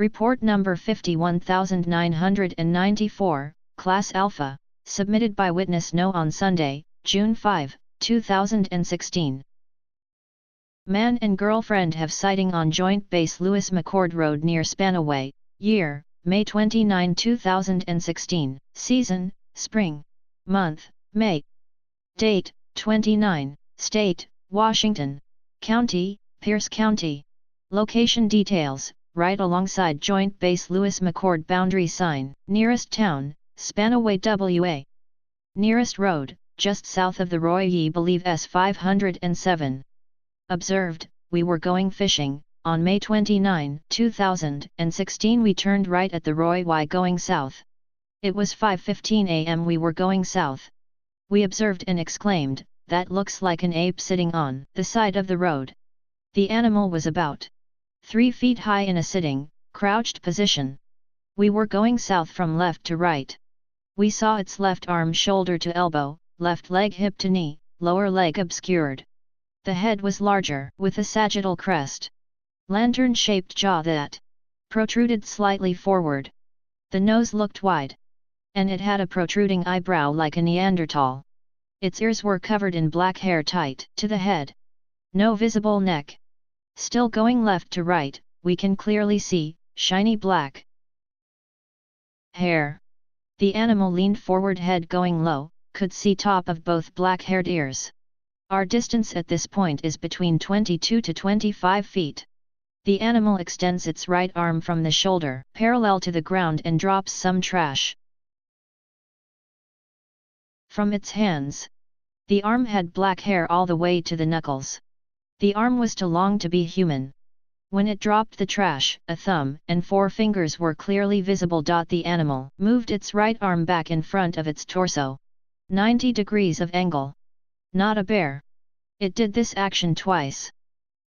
Report number 51994, Class Alpha, submitted by Witness No on Sunday, June 5, 2016. Man and girlfriend have sighting on Joint Base Lewis McCord Road near Spanaway, year, May 29, 2016, season, spring, month, May. Date, 29, state, Washington, county, Pierce County. Location details, right alongside Joint Base Lewis McCord boundary sign. Nearest town, Spanaway WA. Nearest road, just south of the Roy Ye Believe S507. Observed, we were going fishing. On May 29, 2016 we turned right at the Roy Y going south. It was 5:15 am we were going south. We observed and exclaimed, "That looks like an ape sitting on the side of the road." The animal was about 3 feet high in a sitting, crouched position. We were going south from left to right. We saw its left arm shoulder to elbow, left leg hip to knee, lower leg obscured. The head was larger, with a sagittal crest. Lantern-shaped jaw that protruded slightly forward. The nose looked wide. And it had a protruding eyebrow like a Neanderthal. Its ears were covered in black hair tight to the head. No visible neck. Still going left to right, we can clearly see shiny black hair. The animal leaned forward, head going low, could see top of both black-haired ears. Our distance at this point is between 22 to 25 feet. The animal extends its right arm from the shoulder, parallel to the ground, and drops some trash from its hands. The arm had black hair all the way to the knuckles. The arm was too long to be human. When it dropped the trash, a thumb and 4 fingers were clearly visible. The animal moved its right arm back in front of its torso. 90 degrees of angle. Not a bear. It did this action twice.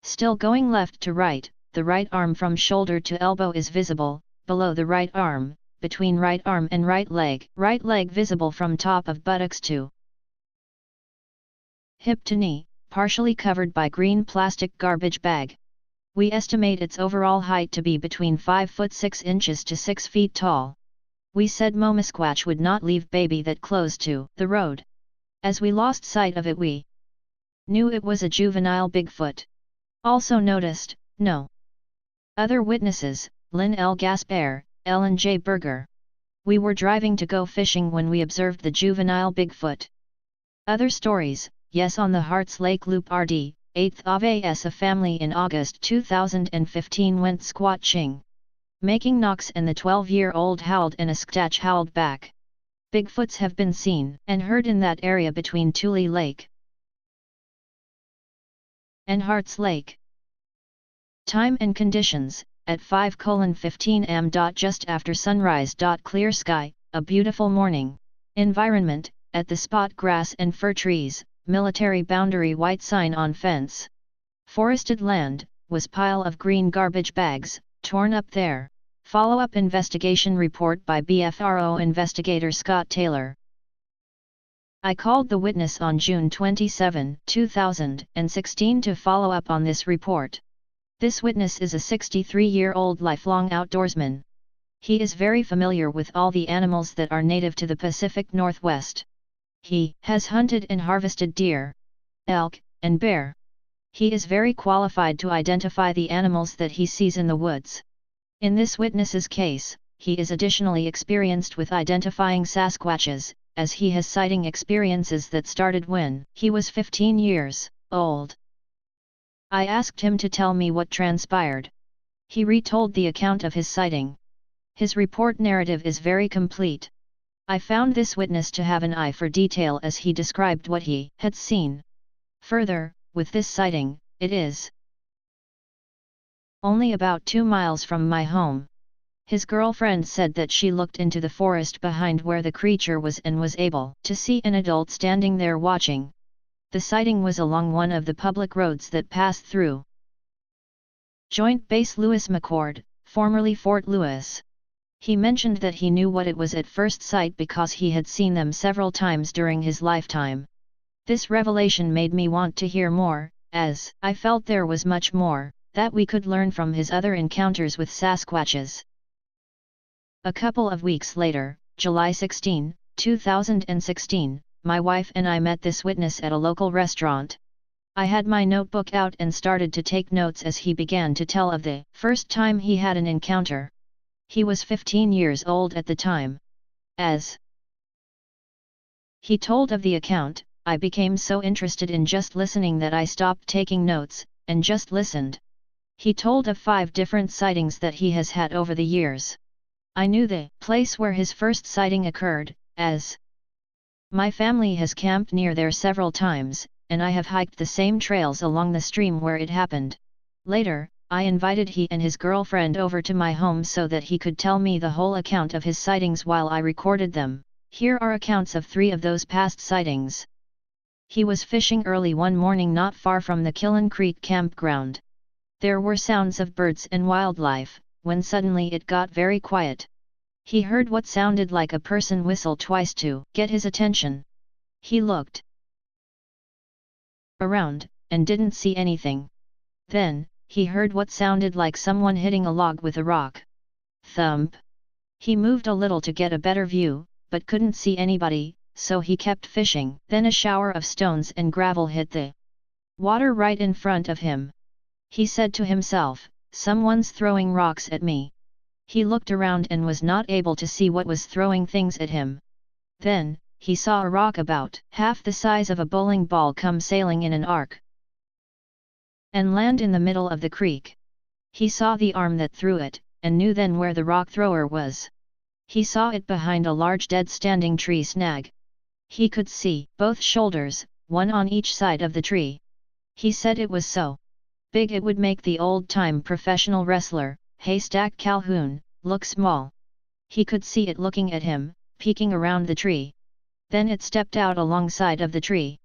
Still going left to right, the right arm from shoulder to elbow is visible, below the right arm, between right arm and right leg visible from top of buttocks to hip to knee, partially covered by green plastic garbage bag. We estimate its overall height to be between 5 foot 6 inches to 6 feet tall. We said Momasquatch would not leave baby that close to the road. As we lost sight of it, we knew it was a juvenile Bigfoot. Also noticed, no other witnesses, Lynn L. Gaspar, Ellen J. Berger. We were driving to go fishing when we observed the juvenile Bigfoot. Other stories, yes, on the Hearts Lake Loop RD, 8th of AS, a family in August 2015 went squatching. Making knocks and the 12-year-old howled and a sketch howled back. Bigfoots have been seen and heard in that area between Tule Lake and Hearts Lake. Time and conditions, at 5:15 am. Just after sunrise. Clear sky, a beautiful morning. Environment, at the spot grass and fir trees, military boundary white sign on fence. Forested land, was pile of green garbage bags, torn up there. Follow-up investigation report by BFRO investigator Scott Taylor. I called the witness on June 27, 2016 to follow up on this report. This witness is a 63-year-old lifelong outdoorsman. He is very familiar with all the animals that are native to the Pacific Northwest. He has hunted and harvested deer, elk, and bear. He is very qualified to identify the animals that he sees in the woods. In this witness's case, he is additionally experienced with identifying Sasquatches, as he has sighting experiences that started when he was 15 years old. I asked him to tell me what transpired. He retold the account of his sighting. His report narrative is very complete. I found this witness to have an eye for detail as he described what he had seen. Further, with this sighting, it is only about 2 miles from my home. His girlfriend said that she looked into the forest behind where the creature was and was able to see an adult standing there watching. The sighting was along one of the public roads that passed through Joint Base Lewis McCord, formerly Fort Lewis. He mentioned that he knew what it was at first sight because he had seen them several times during his lifetime. This revelation made me want to hear more, as I felt there was much more that we could learn from his other encounters with Sasquatches. A couple of weeks later, July 16, 2016, my wife and I met this witness at a local restaurant. I had my notebook out and started to take notes as he began to tell of the first time he had an encounter. He was 15 years old at the time. As he told of the account, I became so interested in just listening that I stopped taking notes, and just listened. He told of 5 different sightings that he has had over the years. I knew the place where his first sighting occurred, as my family has camped near there several times, and I have hiked the same trails along the stream where it happened. Later, I invited he and his girlfriend over to my home so that he could tell me the whole account of his sightings while I recorded them. Here are accounts of 3 of those past sightings. He was fishing early one morning not far from the Killen Creek campground. There were sounds of birds and wildlife, when suddenly it got very quiet. He heard what sounded like a person whistle twice to get his attention. He looked around, and didn't see anything. Then, he heard what sounded like someone hitting a log with a rock. Thump! He moved a little to get a better view, but couldn't see anybody, so he kept fishing. Then a shower of stones and gravel hit the water right in front of him. He said to himself, "Someone's throwing rocks at me." He looked around and was not able to see what was throwing things at him. Then, he saw a rock about half the size of a bowling ball come sailing in an arc and land in the middle of the creek. He saw the arm that threw it, and knew then where the rock thrower was. He saw it behind a large dead standing tree snag. He could see both shoulders, one on each side of the tree. He said it was so big it would make the old-time professional wrestler, Haystack Calhoun, look small. He could see it looking at him, peeking around the tree. Then it stepped out alongside of the tree.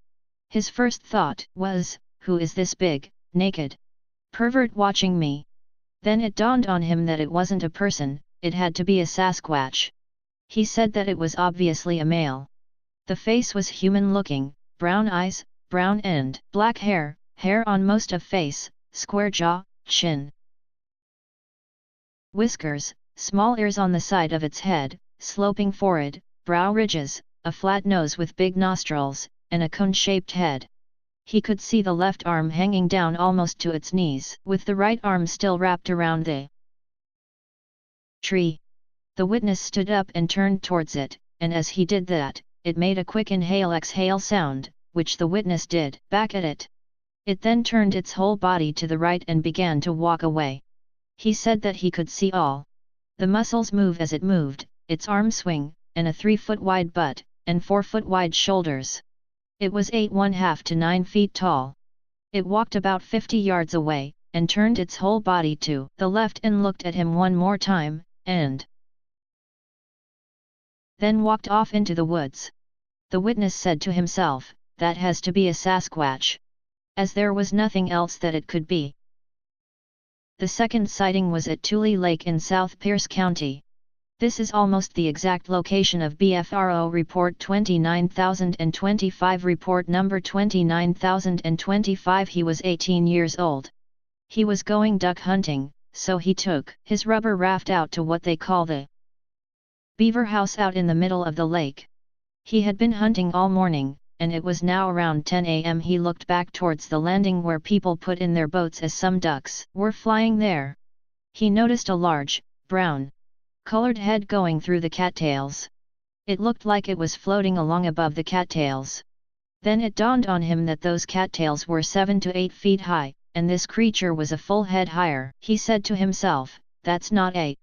His first thought was, "Who is this big, naked pervert watching me?" Then it dawned on him that it wasn't a person, it had to be a Sasquatch. He said that it was obviously a male. The face was human-looking, brown eyes, brown and black hair, hair on most of face, square jaw, chin, whiskers, small ears on the side of its head, sloping forehead, brow ridges, a flat nose with big nostrils, and a cone-shaped head. He could see the left arm hanging down almost to its knees, with the right arm still wrapped around the tree. The witness stood up and turned towards it, and as he did that, it made a quick inhale-exhale sound, which the witness did back at it. It then turned its whole body to the right and began to walk away. He said that he could see all the muscles move as it moved, its arm swing, and a 3-foot-wide butt, and 4-foot-wide shoulders. It was 8½ to 9 feet tall. It walked about 50 yards away, and turned its whole body to the left and looked at him one more time, and then walked off into the woods. The witness said to himself, "That has to be a Sasquatch," as there was nothing else that it could be. The second sighting was at Tule Lake in South Pierce County. This is almost the exact location of BFRO Report 29025, report number 29025. He was 18 years old. He was going duck hunting, so he took his rubber raft out to what they call the beaver house out in the middle of the lake. He had been hunting all morning, and it was now around 10 a.m. He looked back towards the landing where people put in their boats as some ducks were flying there. He noticed a large, brown, colored head going through the cattails. It looked like it was floating along above the cattails. Then it dawned on him that those cattails were 7 to 8 feet high, and this creature was a full head higher. He said to himself, "That's not a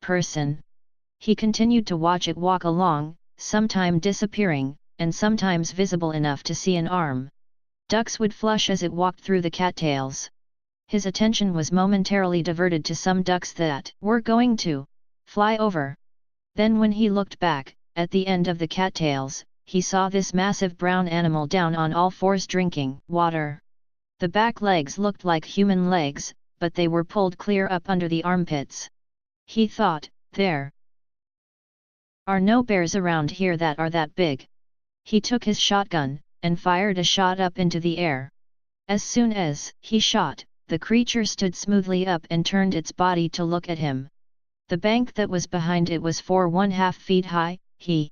person." He continued to watch it walk along, sometime disappearing, and sometimes visible enough to see an arm. Ducks would flush as it walked through the cattails. His attention was momentarily diverted to some ducks that were going to fly over. Then when he looked back, at the end of the cattails, he saw this massive brown animal down on all fours drinking water. The back legs looked like human legs, but they were pulled clear up under the armpits. He thought, "There are no bears around here that are that big." He took his shotgun, and fired a shot up into the air. As soon as he shot, the creature stood smoothly up and turned its body to look at him. The bank that was behind it was 4½ feet high, he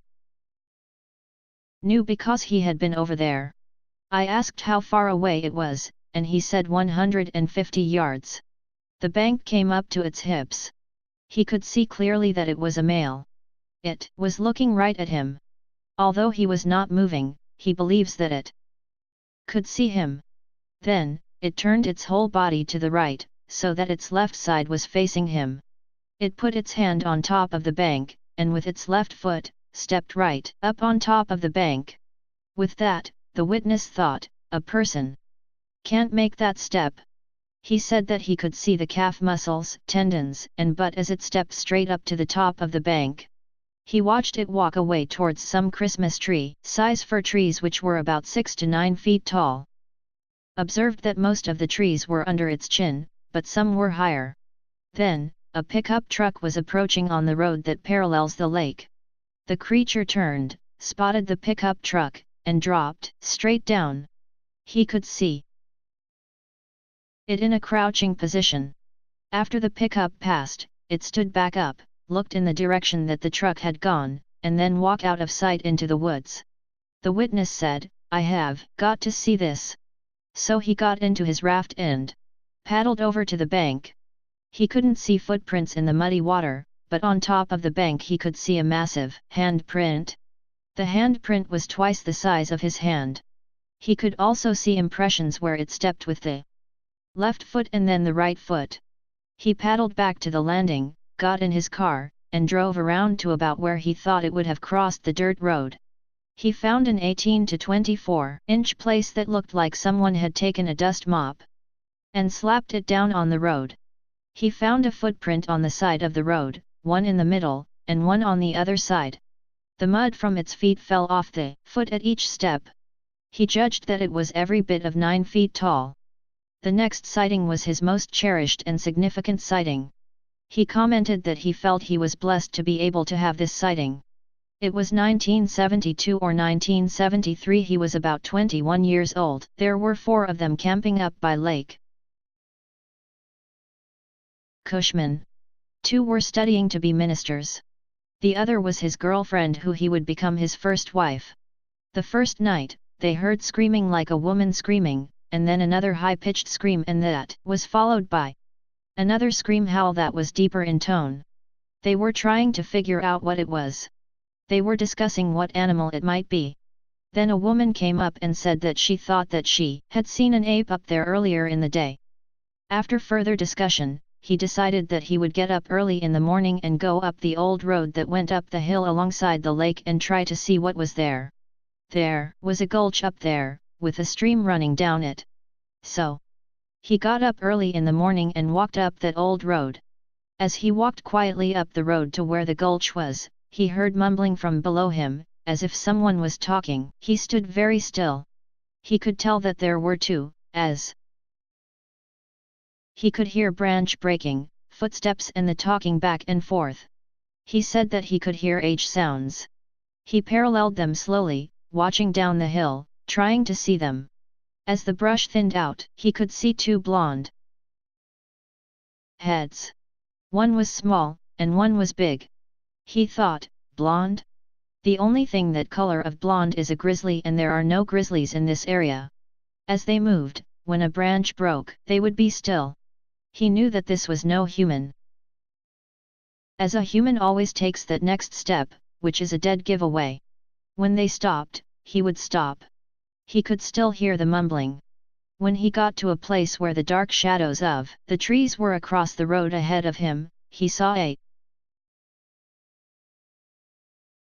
knew because he had been over there. I asked how far away it was, and he said 150 yards. The bank came up to its hips. He could see clearly that it was a male. It was looking right at him. Although he was not moving, he believes that it could see him. Then, it turned its whole body to the right, so that its left side was facing him. It put its hand on top of the bank, and with its left foot, stepped right up on top of the bank. With that, the witness thought, a person can't make that step. He said that he could see the calf muscles, tendons, and butt as it stepped straight up to the top of the bank. He watched it walk away towards some Christmas tree-size fir trees which were about 6 to 9 feet tall. Observed that most of the trees were under its chin, but some were higher. Then, a pickup truck was approaching on the road that parallels the lake. The creature turned, spotted the pickup truck, and dropped straight down. He could see it in a crouching position. After the pickup passed, it stood back up, looked in the direction that the truck had gone, and then walked out of sight into the woods. The witness said, "I have got to see this." So he got into his raft and paddled over to the bank. He couldn't see footprints in the muddy water, but on top of the bank he could see a massive handprint. The handprint was twice the size of his hand. He could also see impressions where it stepped with the left foot and then the right foot. He paddled back to the landing, got in his car, and drove around to about where he thought it would have crossed the dirt road. He found an 18 to 24-inch place that looked like someone had taken a dust mop and slapped it down on the road. He found a footprint on the side of the road, one in the middle, and one on the other side. The mud from its feet fell off the foot at each step. He judged that it was every bit of 9 feet tall. The next sighting was his most cherished and significant sighting. He commented that he felt he was blessed to be able to have this sighting. It was 1972 or 1973. He was about 21 years old. There were 4 of them camping up by Lake Cushman. 2 were studying to be ministers. The other was his girlfriend who he would become his first wife. The first night, they heard screaming like a woman screaming, and then another high-pitched scream, and that was followed by another scream howl that was deeper in tone. They were trying to figure out what it was. They were discussing what animal it might be. Then a woman came up and said that she thought that she had seen an ape up there earlier in the day. After further discussion, he decided that he would get up early in the morning and go up the old road that went up the hill alongside the lake and try to see what was there. There was a gulch up there, with a stream running down it. So he got up early in the morning and walked up that old road. As he walked quietly up the road to where the gulch was, he heard mumbling from below him, as if someone was talking. He stood very still. He could tell that there were 2, as he could hear branch breaking, footsteps and the talking back and forth. He said that he could hear H sounds. He paralleled them slowly, watching down the hill, trying to see them. As the brush thinned out, he could see 2 blonde heads. One was small, and one was big. He thought, blonde? The only thing that color of blonde is a grizzly, and there are no grizzlies in this area. As they moved, when a branch broke, they would be still. He knew that this was no human. As a human always takes that next step, which is a dead giveaway. When they stopped, he would stop. He could still hear the mumbling. When he got to a place where the dark shadows of the trees were across the road ahead of him, he saw a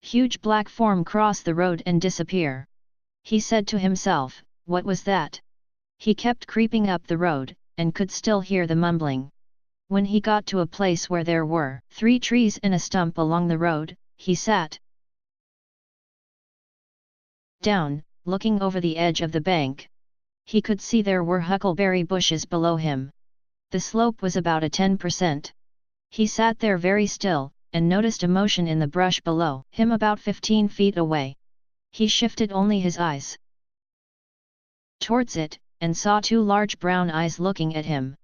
huge black form cross the road and disappear. He said to himself, "What was that?" He kept creeping up the road, and could still hear the mumbling. When he got to a place where there were 3 trees and a stump along the road, he sat down, looking over the edge of the bank. He could see there were huckleberry bushes below him. The slope was about a 10%. He sat there very still, and noticed a motion in the brush below him about 15 feet away. He shifted only his eyes towards it, and saw two large brown eyes looking at him.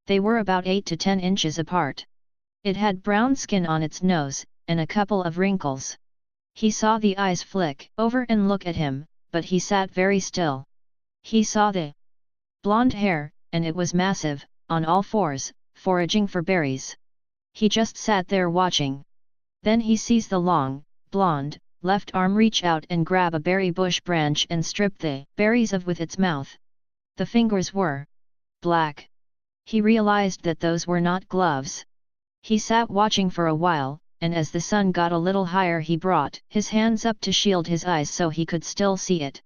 They were about 8 to 10 inches apart. It had brown skin on its nose, and a couple of wrinkles. He saw the eyes flick over and look at him, but he sat very still. He saw the blonde hair, and it was massive, on all fours, foraging for berries. He just sat there watching. Then he sees the long, blonde, left arm reach out and grab a berry bush branch and strip the berries with its mouth. The fingers were black. He realized that those were not gloves. He sat watching for a while, and as the sun got a little higher he brought his hands up to shield his eyes so he could still see it.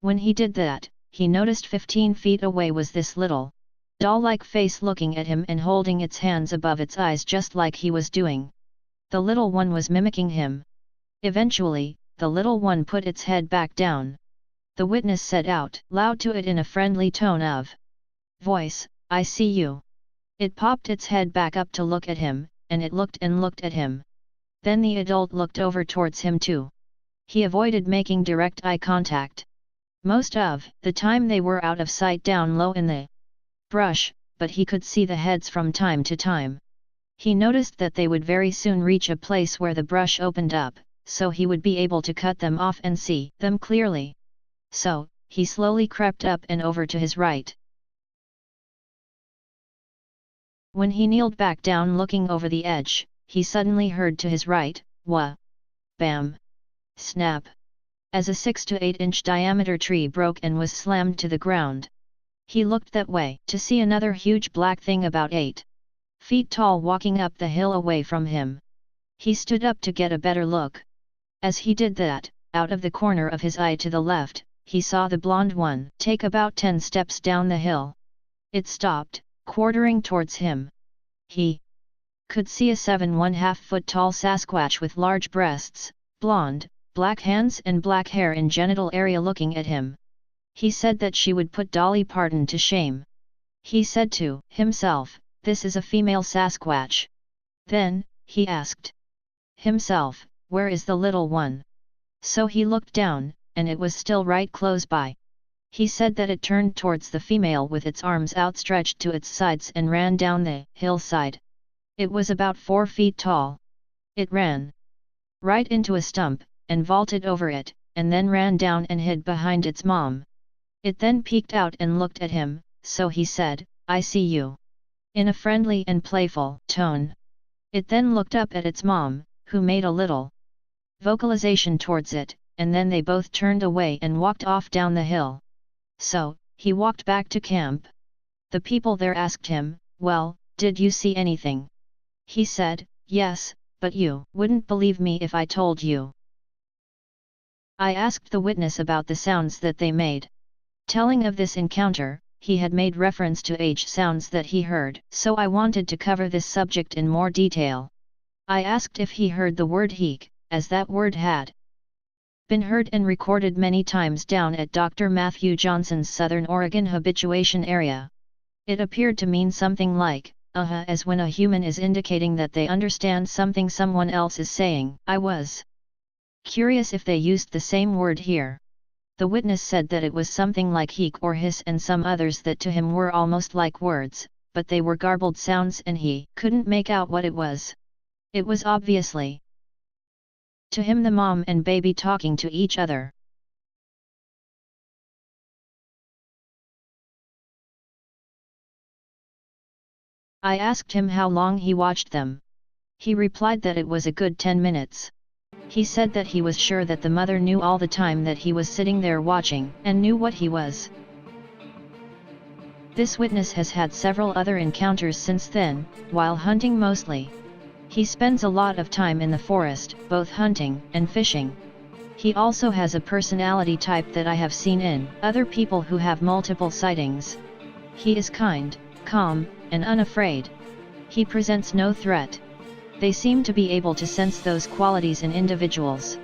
When he did that, he noticed 15 feet away was this little, doll-like face looking at him and holding its hands above its eyes just like he was doing. The little one was mimicking him. Eventually, the little one put its head back down. The witness said out loud to it in a friendly tone of voice, "I see you." It popped its head back up to look at him, and it looked and looked at him. Then the adult looked over towards him too. He avoided making direct eye contact. Most of the time they were out of sight down low in the brush, but he could see the heads from time to time. He noticed that they would very soon reach a place where the brush opened up, so he would be able to cut them off and see them clearly. So, he slowly crept up and over to his right. When he kneeled back down looking over the edge, he suddenly heard to his right, wah! Bam! Snap! As a 6 to 8 inch diameter tree broke and was slammed to the ground. He looked that way to see another huge black thing about 8 feet tall walking up the hill away from him. He stood up to get a better look. As he did that, out of the corner of his eye to the left, he saw the blonde one take about 10 steps down the hill. It stopped, quartering towards him. He could see a 7½ foot tall Sasquatch with large breasts, blonde, black hands and black hair in genital area looking at him. He said that she would put Dolly Parton to shame. He said to himself, "This is a female Sasquatch." Then, he asked himself, "Where is the little one?" So he looked down, and it was still right close by. He said that it turned towards the female with its arms outstretched to its sides and ran down the hillside. It was about 4 feet tall. It ran right into a stump, and vaulted over it, and then ran down and hid behind its mom. It then peeked out and looked at him, so he said, "I see you," in a friendly and playful tone. It then looked up at its mom, who made a little vocalization towards it, and then they both turned away and walked off down the hill. So, he walked back to camp. The people there asked him, "Well, did you see anything?" He said, "Yes, but you wouldn't believe me if I told you." I asked the witness about the sounds that they made. Telling of this encounter, he had made reference to H sounds that he heard, so I wanted to cover this subject in more detail. I asked if he heard the word heek, as that word had been heard and recorded many times down at Dr. Matthew Johnson's Southern Oregon habituation area. It appeared to mean something like, as when a human is indicating that they understand something someone else is saying. I was curious if they used the same word here. The witness said that it was something like heek or hiss and some others that to him were almost like words, but they were garbled sounds and he couldn't make out what it was. It was obviously to him the mom and baby talking to each other. I asked him how long he watched them. He replied that it was a good 10 minutes. He said that he was sure that the mother knew all the time that he was sitting there watching and knew what he was. This witness has had several other encounters since then, while hunting mostly. He spends a lot of time in the forest, both hunting and fishing. He also has a personality type that I have seen in other people who have multiple sightings. He is kind, calm, and unafraid. He presents no threat. They seem to be able to sense those qualities in individuals.